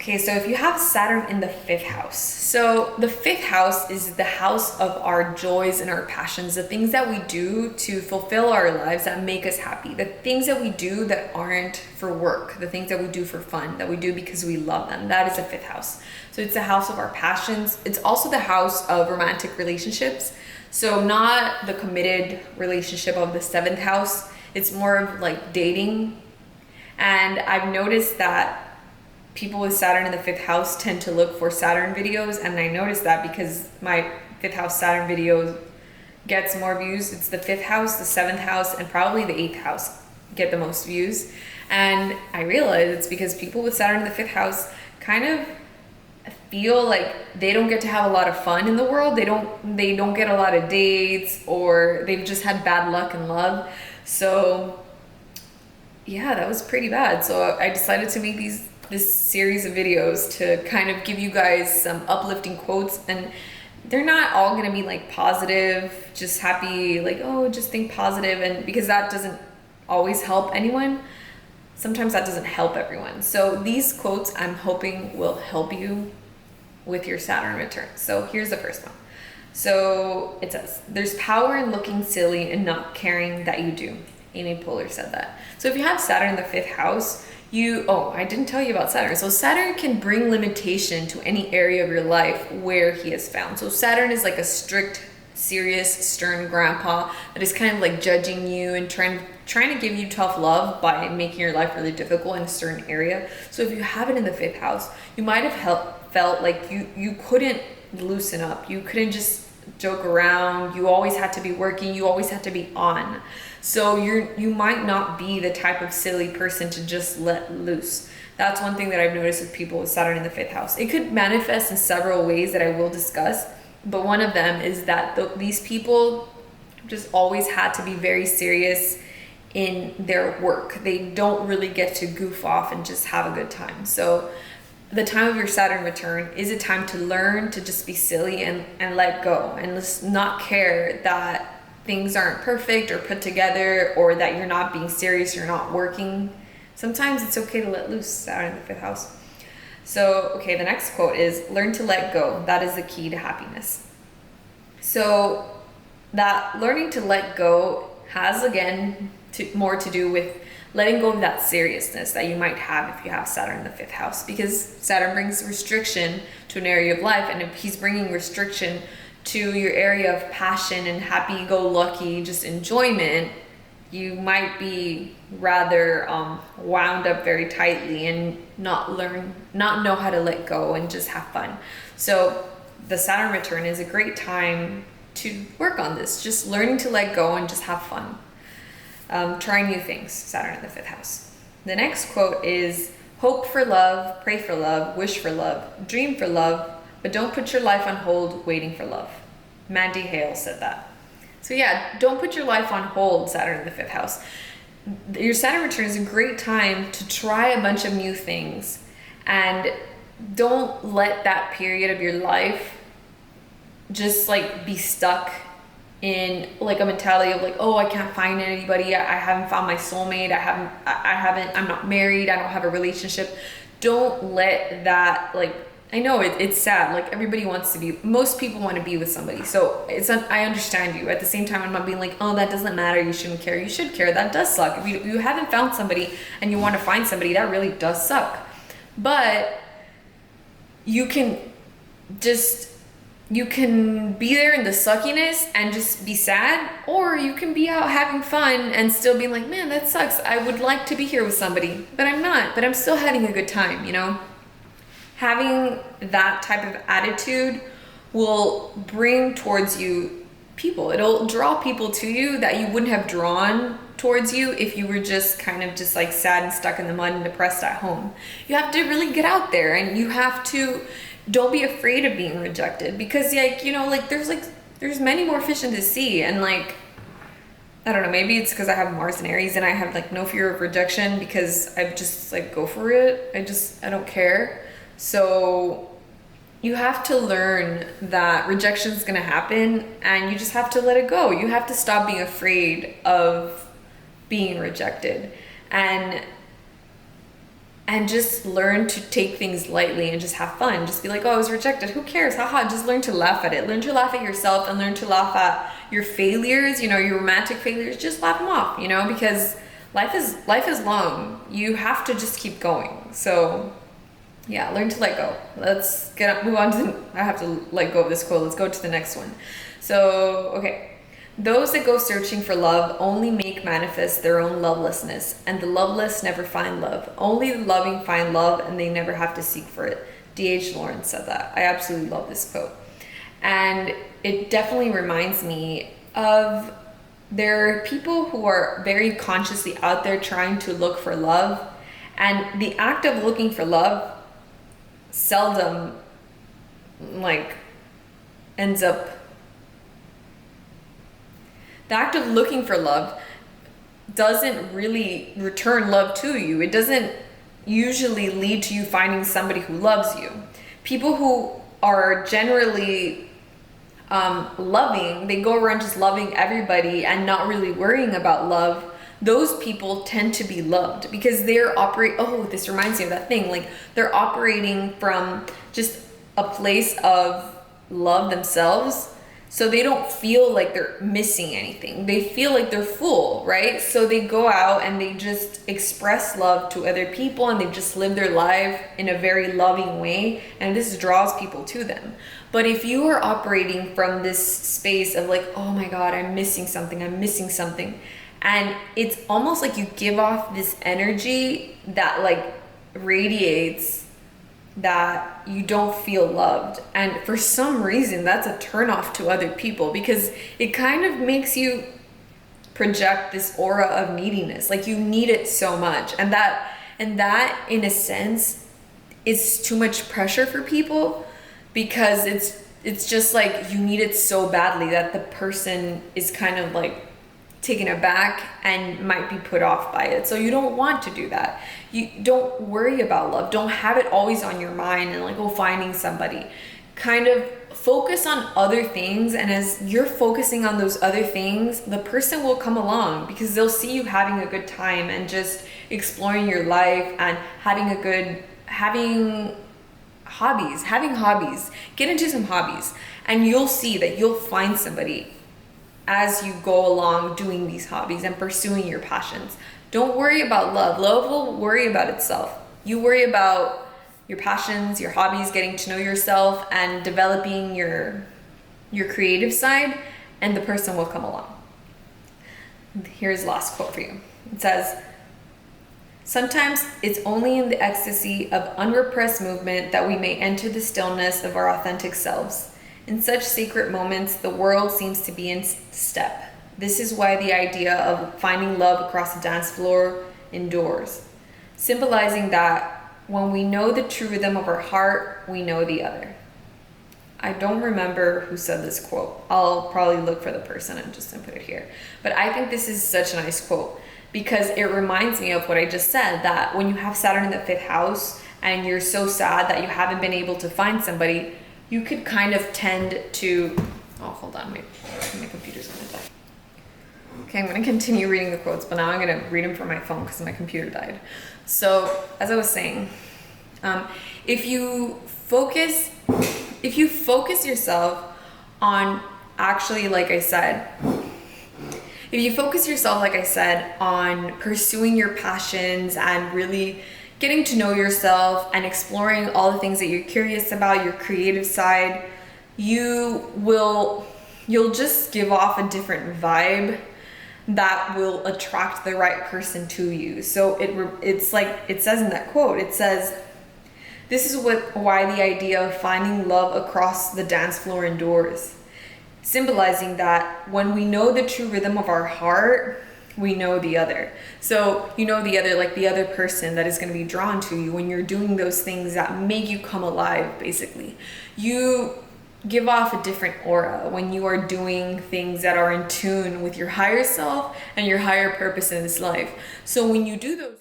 Okay, so if you have Saturn in the fifth house, so the fifth house is the house of our joys and our passions, the things that we do to fulfill our lives that make us happy, the things that we do that aren't for work, the things that we do for fun, that we do because we love them. That is the fifth house. So it's the house of our passions. It's also the house of romantic relationships. So not the committed relationship of the seventh house. It's more of like dating. And I've noticed that people with Saturn in the fifth house tend to look for Saturn videos, and I noticed that because my fifth house Saturn video gets more views. It's the fifth house, the seventh house, and probably the eighth house get the most views. And I realize it's because people with Saturn in the fifth house kind of feel like they don't get to have a lot of fun in the world. They don't get a lot of dates, or they've just had bad luck in love. So yeah, that was pretty bad. So I decided to make this series of videos to kind of give you guys some uplifting quotes, and they're not all gonna be like positive, just happy, like, oh, just think positive, and because that doesn't always help anyone. Sometimes that doesn't help everyone. So these quotes I'm hoping will help you with your Saturn return. So here's the first one. So it says, there's power in looking silly and not caring that you do. Amy Poehler said that. So if you have Saturn in the fifth house, I didn't tell you about Saturn. So Saturn can bring limitation to any area of your life where he is found. So Saturn is like a strict, serious, stern grandpa that is kind of like judging you and trying to give you tough love by making your life really difficult in a certain area. So if you have it in the fifth house, you might have felt like you couldn't loosen up. You couldn't just joke around. You always had to be working. You always had to be on. So you might not be the type of silly person to just let loose. That's one thing that I've noticed with people with Saturn in the fifth house. It could manifest in several ways that I will discuss, but one of them is that these people just always had to be very serious in their work. They don't really get to goof off and just have a good time. So the time of your Saturn return is a time to learn to just be silly and let go, and just not care that things aren't perfect or put together, or that you're not being serious, you're not working. Sometimes it's okay to let loose, Saturn in the fifth house. So, okay, the next quote is, learn to let go. That is the key to happiness. So that learning to let go has, again, more to do with letting go of that seriousness that you might have if you have Saturn in the fifth house, because Saturn brings restriction to an area of life, and if he's bringing restriction to your area of passion and happy-go-lucky, just enjoyment, you might be rather wound up very tightly and not know how to let go and just have fun. So the Saturn return is a great time to work on this, just learning to let go and just have fun. Try new things, Saturn in the fifth house. The next quote is, hope for love, pray for love, wish for love, dream for love, but don't put your life on hold waiting for love. Mandy Hale said that. So yeah, don't put your life on hold, Saturn in the fifth house. Your Saturn return is a great time to try a bunch of new things, and don't let that period of your life just like be stuck in like a mentality of like, oh, I can't find anybody, I haven't found my soulmate, I'm not married, I don't have a relationship. Don't let that, like, I know it's sad, like most people want to be with somebody, so I understand you. At the same time, I'm not being like, oh, that doesn't matter, you shouldn't care. You should care. That does suck. If you haven't found somebody and you want to find somebody, that really does suck. But you can be there in the suckiness and just be sad, or you can be out having fun and still be like, man, that sucks. I would like to be here with somebody, but I'm not, but I'm still having a good time, you know? Having that type of attitude will bring towards you people. It'll draw people to you that you wouldn't have drawn towards you if you were just kind of just like sad and stuck in the mud and depressed at home. You have to really get out there, and you have to, don't be afraid of being rejected, because there's many more fish in the sea, and like, I don't know, maybe it's because I have Mars and Aries and I have like no fear of rejection, because I just like go for it. I don't care. So you have to learn that rejection is going to happen, and you just have to let it go. You have to stop being afraid of being rejected, and and just learn to take things lightly and just have fun. Just be like, oh, I was rejected. Who cares? Haha. Just learn to laugh at it. Learn to laugh at yourself and learn to laugh at your failures, your romantic failures. Just laugh them off, because life is long. You have to just keep going. So yeah, learn to let go. Let's move on to, I have to let go of this quote. Let's go to the next one. So, okay. Those that go searching for love only make manifest their own lovelessness, and the loveless never find love. Only the loving find love, and they never have to seek for it. D.H. Lawrence said that. I absolutely love this quote. And it definitely reminds me of, there are people who are very consciously out there trying to look for love, and the act of looking for love seldom ends up, the act of looking for love doesn't really return love to you. It doesn't usually lead to you finding somebody who loves you. People who are generally loving, they go around just loving everybody and not really worrying about love. Those people tend to be loved because they're this reminds me of that thing. They're operating from just a place of love themselves. So they don't feel like they're missing anything. They feel like they're full, right? So they go out and they just express love to other people, and they just live their life in a very loving way, and this draws people to them. But if you are operating from this space of oh my God, I'm missing something, and it's almost like you give off this energy that radiates that you don't feel loved, and for some reason that's a turnoff to other people because it kind of makes you project this aura of neediness, you need it so much, and that in a sense is too much pressure for people because it's just you need it so badly that the person is kind of taken aback and might be put off by it. So you don't want to do that. You don't worry about love. Don't have it always on your mind and finding somebody. Kind of focus on other things, and as you're focusing on those other things, the person will come along because they'll see you having a good time and just exploring your life and having hobbies. Get into some hobbies, and you'll see that you'll find somebody as you go along doing these hobbies and pursuing your passions. Don't worry about love. Love will worry about itself. You worry about your passions, your hobbies, getting to know yourself and developing your creative side, and the person will come along. Here's the last quote for you. It says, sometimes it's only in the ecstasy of unrepressed movement that we may enter the stillness of our authentic selves. In such secret moments, the world seems to be in step. This is why the idea of finding love across the dance floor endures, symbolizing that when we know the true rhythm of our heart, we know the other. I don't remember who said this quote. I'll probably look for the person and just put it here. But I think this is such a nice quote because it reminds me of what I just said, that when you have Saturn in the 5th house and you're so sad that you haven't been able to find somebody, you could kind of tend to, hold on, my computer's gonna die. Okay, I'm gonna continue reading the quotes, but now I'm gonna read them from my phone because my computer died. So, as I was saying, if you focus yourself on on pursuing your passions and really getting to know yourself and exploring all the things that you're curious about, your creative side, you'll just give off a different vibe that will attract the right person to you. So it's like it says in that quote, it says, this is why the idea of finding love across the dance floor endures, symbolizing that when we know the true rhythm of our heart, we know the other. So you know the other, the other person that is going to be drawn to you when you're doing those things that make you come alive, basically. You give off a different aura when you are doing things that are in tune with your higher self and your higher purpose in this life. So when you do those